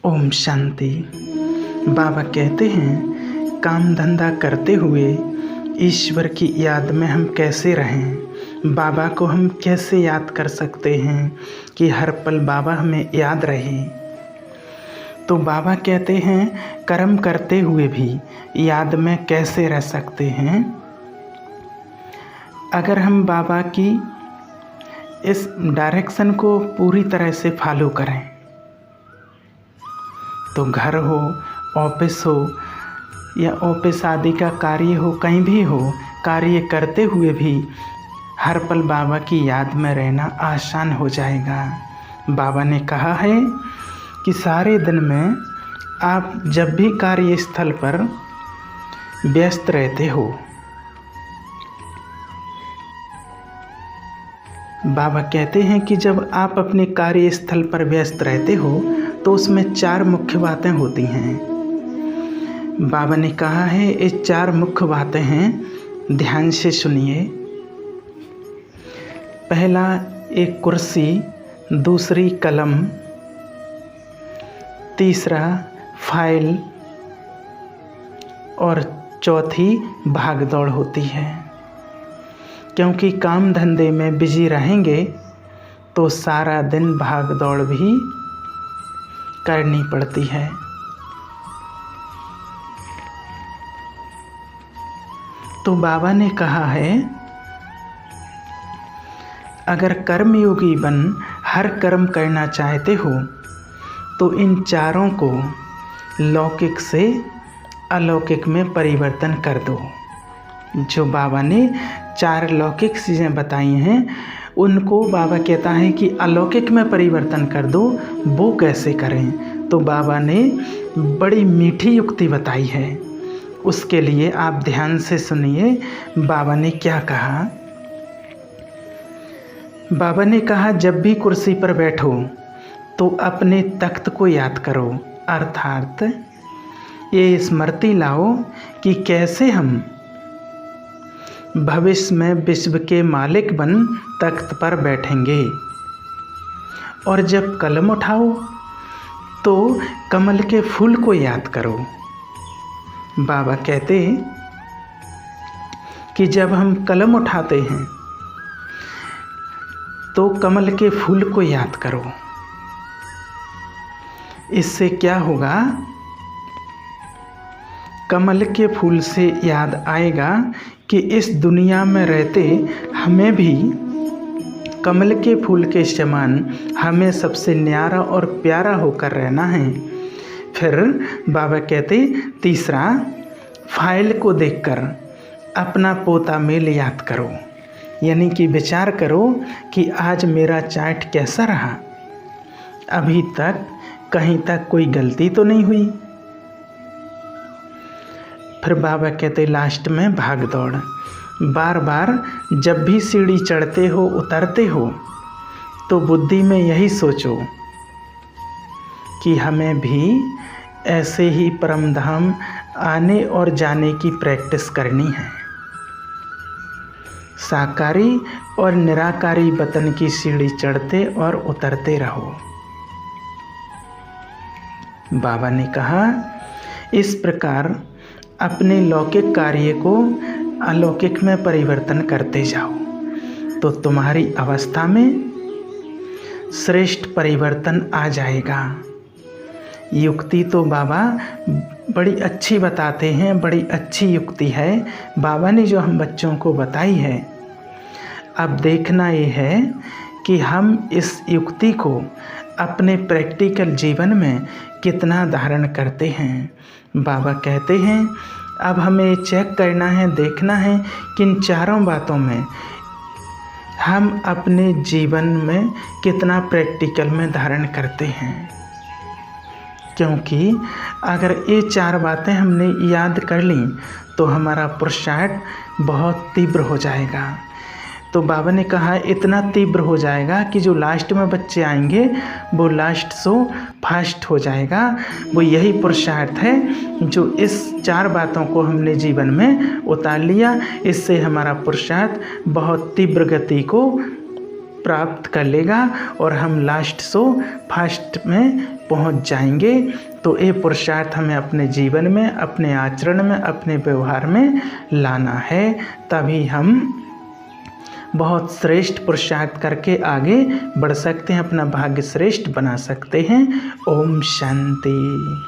ओम शांति। बाबा कहते हैं काम धंधा करते हुए ईश्वर की याद में हम कैसे रहें, बाबा को हम कैसे याद कर सकते हैं कि हर पल बाबा हमें याद रहे। तो बाबा कहते हैं कर्म करते हुए भी याद में कैसे रह सकते हैं। अगर हम बाबा की इस डायरेक्शन को पूरी तरह से फॉलो करें तो घर हो, ऑफिस हो या ऑफिस आदि का कार्य हो, कहीं भी हो, कार्य करते हुए भी हर पल बाबा की याद में रहना आसान हो जाएगा। बाबा ने कहा है कि सारे दिन में आप जब भी कार्यस्थल पर व्यस्त रहते हो, बाबा कहते हैं कि जब आप अपने कार्यस्थल पर व्यस्त रहते हो तो उसमें 4 मुख्य बातें होती हैं। बाबा ने कहा है ये 4 मुख्य बातें हैं, ध्यान से सुनिए। पहला एक कुर्सी, दूसरी कलम, तीसरा फाइल और चौथी भागदौड़ होती है। क्योंकि काम धंधे में बिजी रहेंगे तो सारा दिन भाग दौड़ भी करनी पड़ती है। तो बाबा ने कहा है अगर कर्मयोगी बन हर कर्म करना चाहते हो तो इन चारों को लौकिक से अलौकिक में परिवर्तन कर दो। जो बाबा ने 4 लौकिक चीज़ें बताई हैं उनको बाबा कहता है कि अलौकिक में परिवर्तन कर दो। वो कैसे करें? तो बाबा ने बड़ी मीठी युक्ति बताई है। उसके लिए आप ध्यान से सुनिए बाबा ने क्या कहा। बाबा ने कहा जब भी कुर्सी पर बैठो तो अपने तख्त को याद करो, अर्थात ये स्मृति लाओ कि कैसे हम भविष्य में विश्व के मालिक बन तख्त पर बैठेंगे। और जब कलम उठाओ तो कमल के फूल को याद करो। बाबा कहते कि जब हम कलम उठाते हैं तो कमल के फूल को याद करो। इससे क्या होगा? कमल के फूल से याद आएगा कि इस दुनिया में रहते हमें भी कमल के फूल के समान हमें सबसे न्यारा और प्यारा होकर रहना है। फिर बाबा कहते तीसरा, फाइल को देखकर अपना पोता मेल याद करो, यानी कि विचार करो कि आज मेरा चार्ट कैसा रहा, अभी तक कहीं तक कोई गलती तो नहीं हुई। फिर बाबा कहते लास्ट में भाग दौड़। बार बार जब भी सीढ़ी चढ़ते हो उतरते हो तो बुद्धि में यही सोचो कि हमें भी ऐसे ही परम धाम आने और जाने की प्रैक्टिस करनी है। साकारी और निराकारी वतन की सीढ़ी चढ़ते और उतरते रहो। बाबा ने कहा इस प्रकार अपने लौकिक कार्य को अलौकिक में परिवर्तन करते जाओ तो तुम्हारी अवस्था में श्रेष्ठ परिवर्तन आ जाएगा। युक्ति तो बाबा बड़ी अच्छी बताते हैं, बड़ी अच्छी युक्ति है बाबा ने जो हम बच्चों को बताई है। अब देखना ये है कि हम इस युक्ति को अपने प्रैक्टिकल जीवन में कितना धारण करते हैं। बाबा कहते हैं अब हमें चेक करना है, देखना है कि इन चारों बातों में हम अपने जीवन में कितना प्रैक्टिकल में धारण करते हैं। क्योंकि अगर ये 4 बातें हमने याद कर ली तो हमारा पुरुषार्थ बहुत तीव्र हो जाएगा। तो बाबा ने कहा इतना तीव्र हो जाएगा कि जो लास्ट में बच्चे आएंगे वो लास्ट सो फास्ट हो जाएगा। वो यही पुरुषार्थ है जो इस 4 बातों को हमने जीवन में उतार लिया। इससे हमारा पुरुषार्थ बहुत तीव्र गति को प्राप्त कर लेगा और हम लास्ट शो फर्स्ट में पहुंच जाएंगे। तो ये पुरुषार्थ हमें अपने जीवन में, अपने आचरण में, अपने व्यवहार में लाना है, तभी हम बहुत श्रेष्ठ पुरुषार्थ करके आगे बढ़ सकते हैं, अपना भाग्य श्रेष्ठ बना सकते हैं। ओम शांति।